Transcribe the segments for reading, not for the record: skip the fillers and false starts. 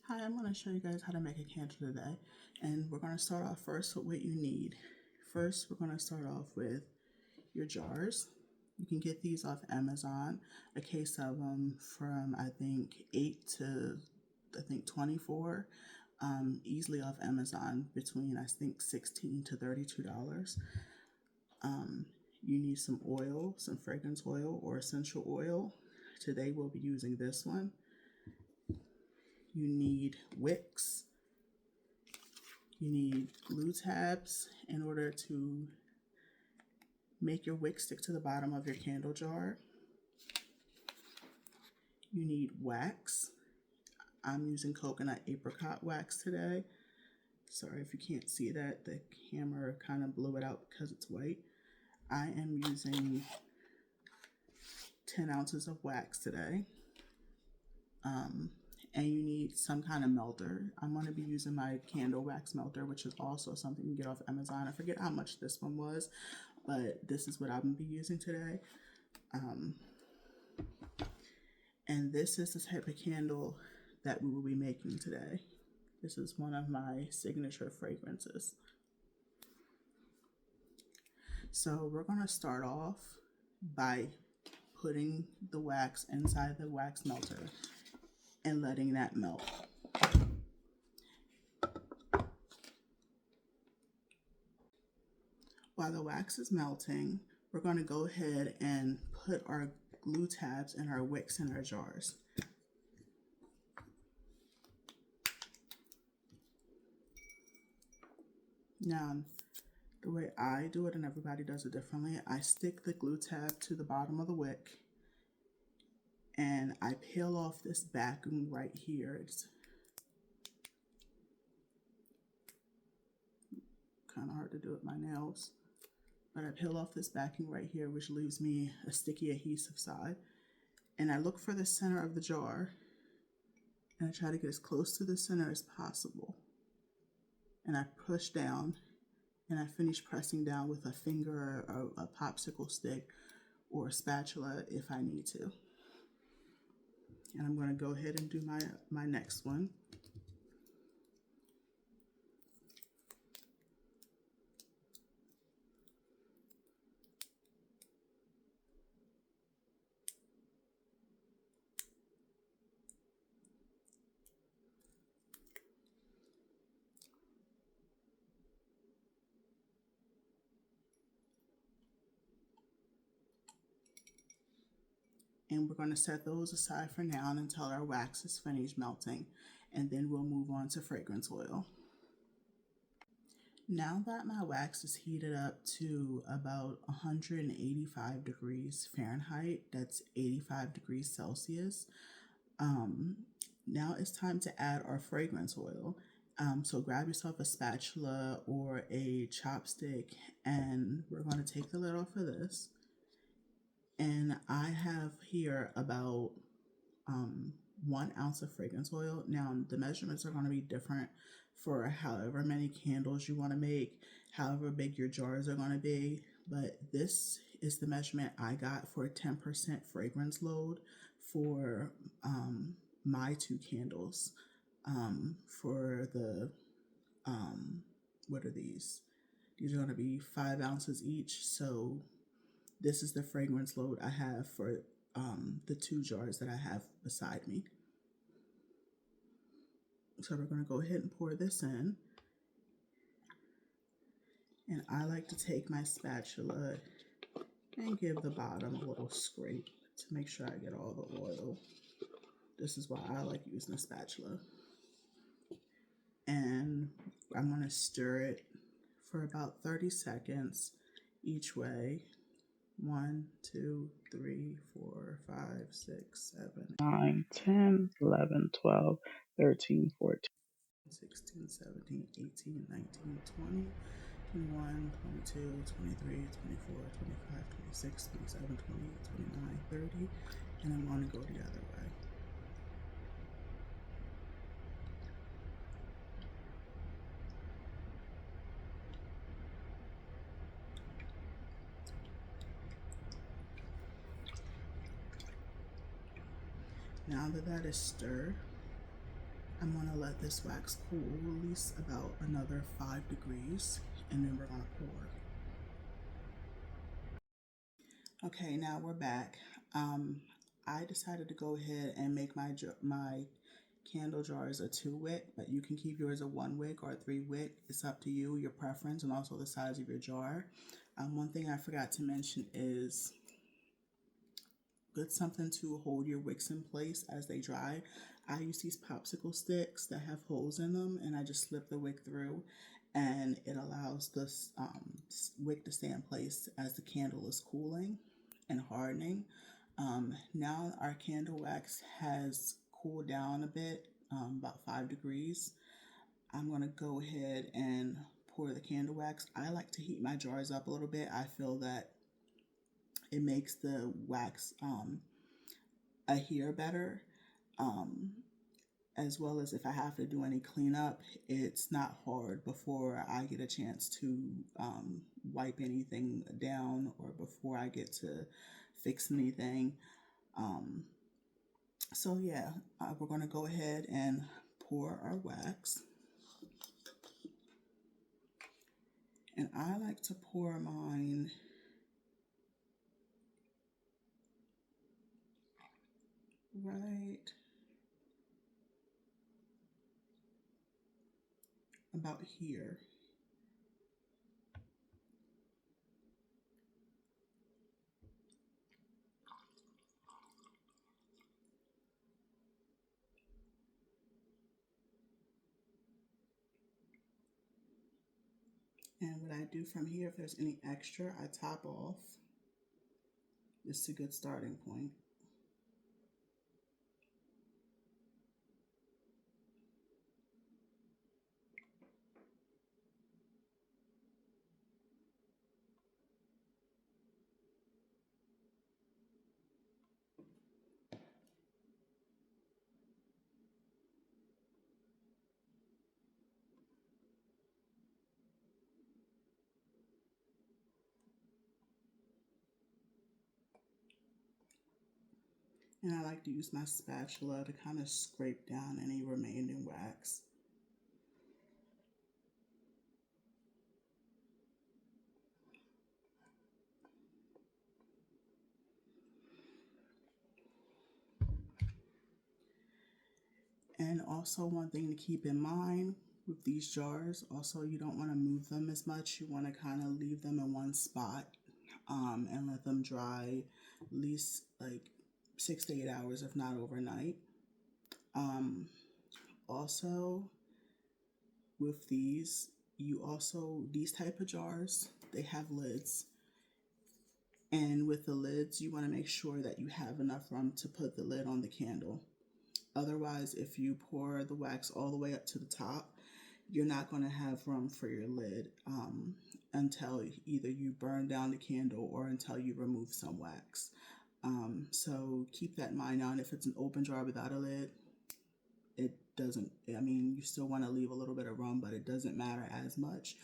Hi, I'm going to show you guys how to make a candle today, and we're going to start off first with what you need. First, we're going to start off with your jars. You can get these off Amazon, a case of them from I think 8 to 24, easily off Amazon between I think $16 to $32. You need some oil, some fragrance oil or essential oil. Today we'll be using this one. You need wicks. You need glue tabs in order to make your wick stick to the bottom of your candle jar. You need wax. I'm using coconut apricot wax today. Sorry if you can't see that, the camera kind of blew it out because it's white. I am using 10 ounces of wax today. And you need some kind of melter. I'm going to be using my candle wax melter, which is also something you can get off Amazon. I forget how much this one was, but this is what I'm going to be using today. And this is the type of candle that we will be making today. This is one of my signature fragrances. So we're going to start off by putting the wax inside the wax melter and letting that melt. While the wax is melting, we're going to go ahead and put our glue tabs and our wicks in our jars. Now, the way I do it, and everybody does it differently, I stick the glue tab to the bottom of the wick and I peel off this backing right here. It's kind of hard to do with my nails, but I peel off this backing right here, which leaves me a sticky adhesive side. And I look for the center of the jar and I try to get as close to the center as possible. And I push down and I finish pressing down with a finger or a popsicle stick or a spatula if I need to. And I'm going to go ahead and do my next one. And we're going to set those aside for now until our wax is finished melting, and then we'll move on to fragrance oil. Now that my wax is heated up to about 185 degrees Fahrenheit, that's 85 degrees Celsius, now it's time to add our fragrance oil. So grab yourself a spatula or a chopstick, and we're going to take the lid off of this. And I have here about 1 ounce of fragrance oil. Now the measurements are going to be different for however many candles you want to make, however big your jars are going to be, but this is the measurement I got for a 10% fragrance load for my 2 candles. For the what are these? These are going to be 5 ounces each, so this is the fragrance load I have for the 2 jars that I have beside me. So we're going to go ahead and pour this in. And I like to take my spatula and give the bottom a little scrape to make sure I get all the oil. This is why I like using a spatula. And I'm going to stir it for about 30 seconds each way. 1, 2, 3, 4, 5, 6, 7, 9, 10, 11, 12, 13, 14, 16, 17, 18, 19, 20, 21, 22, 23, 24, 25, 26, 27, 28, 29, 30, and I'm going to go the other way. Now that that is stirred, I'm gonna let this wax cool at least about another 5 degrees, and then we're gonna pour. Okay, now we're back. Um, I decided to go ahead and make my candle jars a 2 wick, but you can keep yours a 1 wick or a 3 wick. It's up to you, your preference, and also the size of your jar. One thing I forgot to mention is get something to hold your wicks in place as they dry. I use these popsicle sticks that have holes in them, and I just slip the wick through, and it allows this wick to stay in place as the candle is cooling and hardening. Now our candle wax has cooled down a bit, about 5 degrees. I'm going to go ahead and pour the candle wax. I like to heat my jars up a little bit. I feel that it makes the wax adhere better, um, as well as if I have to do any cleanup, it's not hard before I get a chance to wipe anything down or before I get to fix anything. Um, so yeah, we're going to go ahead and pour our wax. And I like to pour mine right about here. And what I do from here, if there's any extra, I top off. It's a good starting point. And I like to use my spatula to kind of scrape down any remaining wax. And also one thing to keep in mind with these jars, also you don't want to move them as much. You want to kind of leave them in one spot and let them dry at least like 6 to 8 hours, if not overnight. Also, with these type of jars, they have lids. And with the lids, you want to make sure that you have enough room to put the lid on the candle. Otherwise, if you pour the wax all the way up to the top, you're not going to have room for your lid until either you burn down the candle or until you remove some wax. So keep that in mind. Now, and if it's an open jar without a lid, it doesn't, I mean, you still want to leave a little bit of room, but it doesn't matter as much.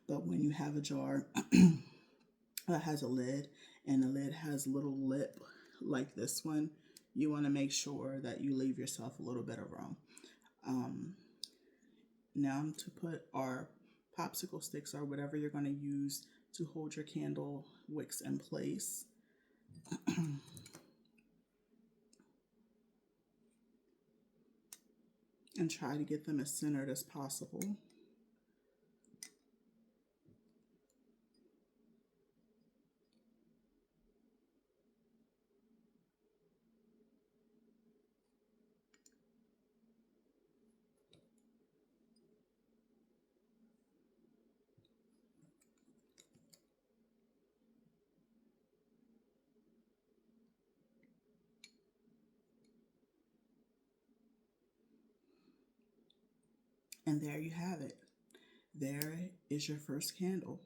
But when you have a jar that has a lid and the lid has a little lip like this one, you want to make sure that you leave yourself a little bit of room. Now to put our popsicle sticks or whatever you're going to use to hold your candle wicks in place. And try to get them as centered as possible. And there you have it. There is your first candle.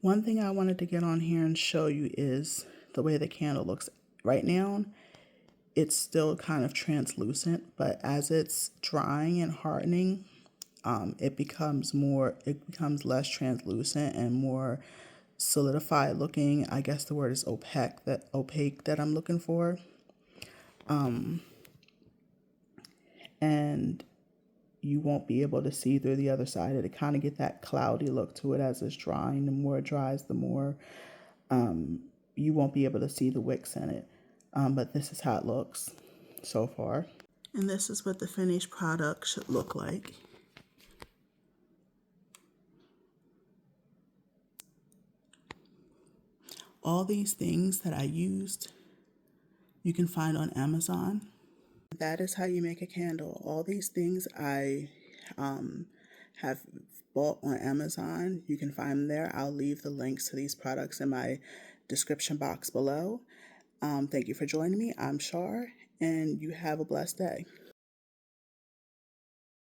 One thing I wanted to get on here and show you is the way the candle looks. Right now, it's still kind of translucent, but as it's drying and hardening, it becomes less translucent and more solidified looking. I guess the word is opaque that I'm looking for. and you won't be able to see through the other side. It'll kind of get that cloudy look to it as it's drying. The more it dries, the more you won't be able to see the wicks in it. But this is how it looks so far. And this is what the finished product should look like. All these things that I used, you can find on Amazon. That is how you make a candle. All these things I have bought on Amazon. You can find them there. I'll leave the links to these products in my description box below. Thank you for joining me. I'm Shar, and you have a blessed day.